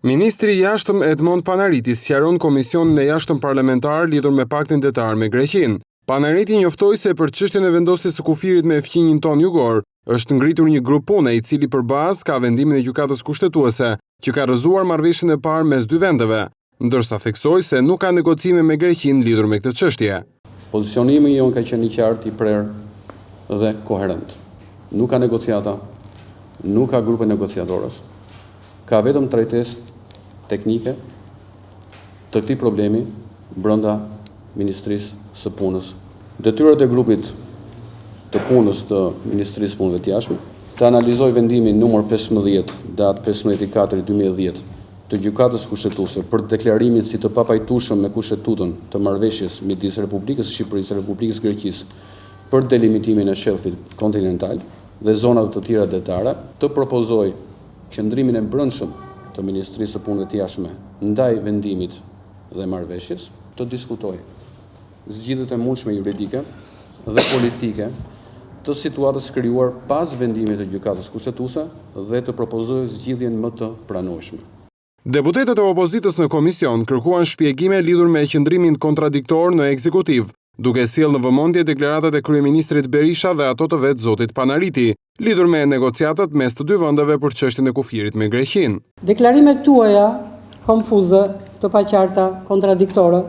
Ministri i Jashtëm Edmond Panariti sqaron Komisionin e Jashtëm Parlamentar lidhur me paktin detar me Greqinë. Panariti njoftoi se për çështjen e vendosjes së kufirit me fqinjin ton jugor është ngritur një grup pune i cili për bazë ka vendimin e gjykatës kushtetuese që ka rrëzuar marrëveshjen e parë mes dy vendeve, ndërsa theksoi se nuk ka negocime me Greqinë lidhur me këtë çështje. Pozicionimi jon ka qenë i qartë, i prerë dhe koherent. Nuk ka negociata, nuk ka grupe negociatorësh. Ka vetëm trajtesë teknike të këtij problemi brenda Ministrisë së Punës. Detyrat e grupit të punës të Ministrisë së Punëve të Jashtme të analizoj vendimin numër 15 datë 15/4/2010 të gjykatës kushtetuese për deklarimin si të papajtueshëm me kushtetutën të marrëveshjes midis Republikës së Shqipërisë dhe Republikës së Greqisë për delimitimin e shelfit kontinental dhe zonave të tjera detare, të propozoj qëndrimin e brendshëm të Ministrisë së Punëve të Jashtme ndaj vendimit dhe marrëveshjes, të diskutoj zgjidhjet e mundshme juridike dhe politike të situatës krijuar pas vendimit të gjykatës kushtetuese dhe të propozoj zgjidhjen më të pranueshme. Deputetët e opozitës në komision kërkuan shpjegime lidhur me qëndrimin kontradiktor në ekzekutiv, duke sjellë në vëmendje deklaratat e kryeministrit Berisha dhe ato të vet zotit Panariti, lidhur me negociatat mes të dy vendeve për çështjen e kufirit me Greqinë. Deklarimet tuaja konfuze, të paqarta, kontradiktore,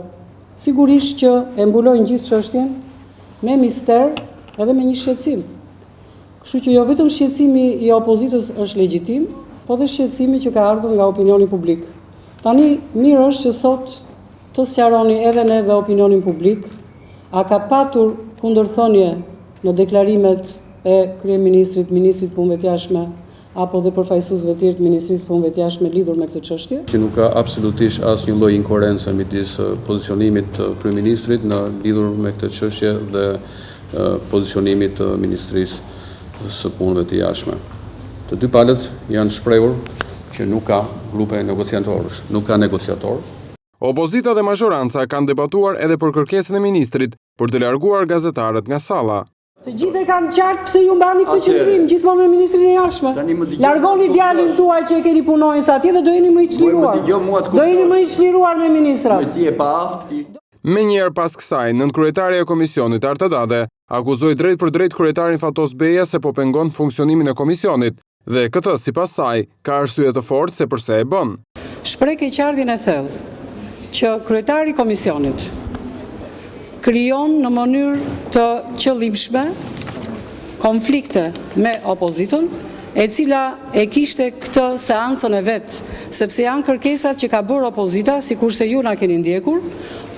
sigurisht që e mbulojnë gjithë çështjen me mister edhe me një shqetësim. Kështu që jo vetëm shqetësimi i opozitës është legjitim, po dhe shqetësimi që ka ardhur nga opinioni publik. Tani mirë është që sot të sqaroni edhe ne dhe opinionin publik, a ka patur kundërthënie në deklarimet e kryeministrit, ministrit punëve të jashtme, apo dhe përfaqësuesve të tjerë të Ministrisë së Punëve të Jashtme lidhur me këtë çështje? Që nuk ka absolutisht asnjë lloj inkoherence midis pozicionimit të kryeministrit në lidhur me këtë çështje dhe pozicionimit të Ministrisë së Punëve të Jashtme. Të dy palët janë shprehur që nuk ka grupe negociatorësh, nuk ka negociator. Opozita dhe mazhoranca kanë debatuar edhe për kërkesën e ministrit për të larguar gazetarët nga salla. Të gjithë e kanë qartë pse ju mbani këtë qëndrim gjithmonë me ministrin e jashtme. Largoni djalin tuaj që e keni punojnë sa atje dhe do jeni më i çliruar. Do jeni më i çliruar me ministrat. Me njerë pas kësaj, nënkryetaria e komisionit Arta Dade akuzoi drejt për drejt kryetarin Fatos Beja se po pengon funksionimin e komisionit dhe këtë sipas saj ka arsye të fortë se pse e bën. Shpreh keqardhjen e thellë që kryetari i komisionit krijon në mënyrë të qëllimshme konflikte me opozitën, e cila e kishte këtë seancën e vet, sepse janë kërkesat që ka bërë opozita, sikurse ju na keni ndjekur,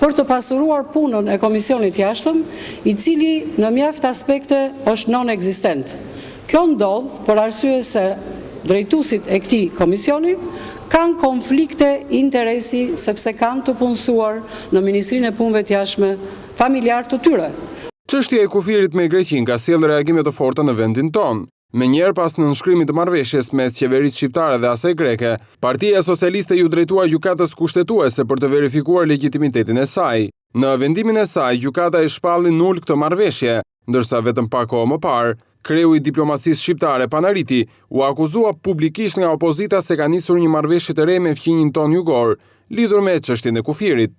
për të pasuruar punën e Komisionit Jashtëm, i cili në mjaft aspekte është non-ekzistent. Kjo ndodh për arsye se drejtuesit e këtij komisioni kanë konflikte interesi sepse kanë të punësuar në Ministrinë e Punëve të Jashtme familjar të tyre. Çështja e kufirit me Greqinë ka sjellë reagime të forta në vendin tonë. Menjëherë pas nënshkrimit të marrëveshjes mes qeverisë shqiptare dhe asaj greke, Partia Socialiste ju drejtua gjykatës kushtetuese për të verifikuar legjitimitetin e saj. Në vendimin e saj, gjykata e shpalli nul këtë marrëveshje, ndërsa vetëm pak kohë më parë, kreu i diplomacisë shqiptare Panariti u akuzua publikisht nga opozita se ka nisur një marrëveshje të re me fqinjin ton jugor, lidhur me çështjen e kufirit.